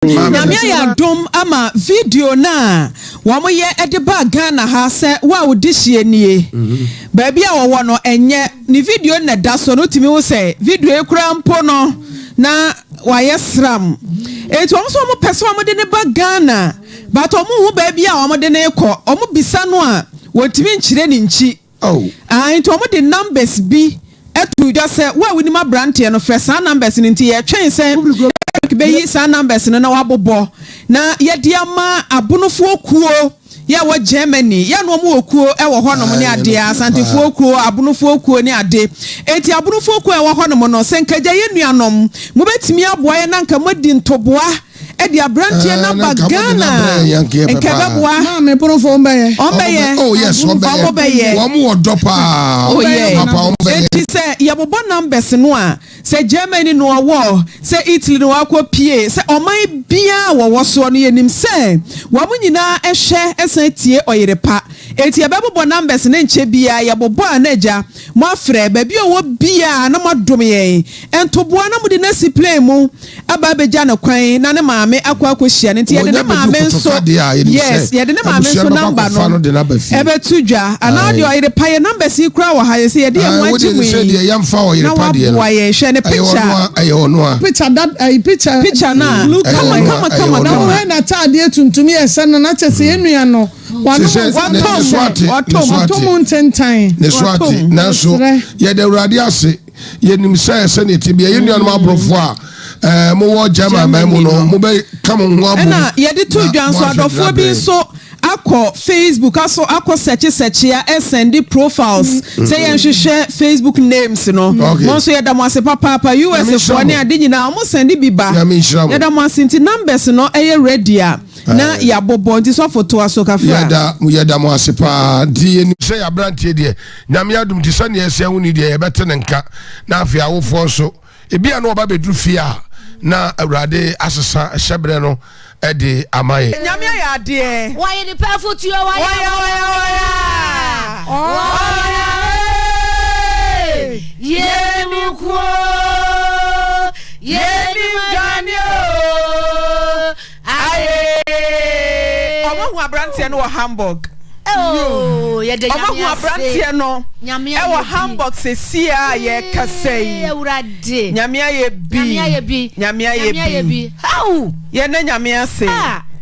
Nyamia ya dom ama video na wamoye edeba Ghana ha se wa odihie nie baabi a wo no enye ni video na da so no timi wo se video ekura mpo no na waye sram etu omo so omo pese omo de ne ba Ghana but omo hu baabi a omo de ne ekọ omo bisa no a wotimi nchire ni nchi etu omo de numbers bi etu just say wa wini ma brand no first numbers ni nti ye twen say beyi sa numbers no na wabobo na ye dia ma abunofo kuo ye wo Germany ye no mo okuo e wo honom ne ade asantefo okuo abunofo okuo ne ade eti abunofo okuo e wo honom no senkaja ye nuanom mo betimi aboa ye nanka modi ntoboa e dia brantie na Ghana enkebeboa na me bonofo ombeye oh yes ombeye wo mo odopa papa ombeye eti se ye bobo numbers no a se Germany no wo se Italy no akopie se oman bia wo so no yenim se wo mo nyina ehwe esan tie Oyerepa eti ebebobo numbers ne nche bia ye bobo anaja mo afre ba bia wo bia na modom ye entoboa na mudi na siplay mu aba beja na kwan na ne maame akwa akohia ne tie ne maame nso yes ye de ne maame nso number no ebe tudwa ana de Oyerepa ye numbers ikura wo ha ye se ye de mo ajimu ye yamfa Oyerepa de no the picture picture na come on na we na tade tuntumi ese na chese enua no watom tentan ne swati na so ye de urade ase ye nim se ne tibia ye nua no abrofo a mo wo Germany mu no mo be come ho abu na ye de to dwan so adofo bi so akọ Facebook aso akọ search ya send profiles say yen hwehwe Facebook names no mo so yeda mo ase papa US for ne ade nyina mo send biba yeda mo ase numbers no eye ready na ya bobo nti so foto aso kafra yeda mo ase pa di eni say abrantie de nyame adum ti so ne ese huni de yebete ne nka na afia wofo so ebia no oba bedru fia na awrade asesa hyebre no edi amaye nyame ya de Oyerepa Afutuo Yemukwo Yemganyo aye omo abrantie no Hamburg ye de omo abrantie no e wo Hamburg se sia ye kasei ewurade nyame ye bi how ye na nyame ase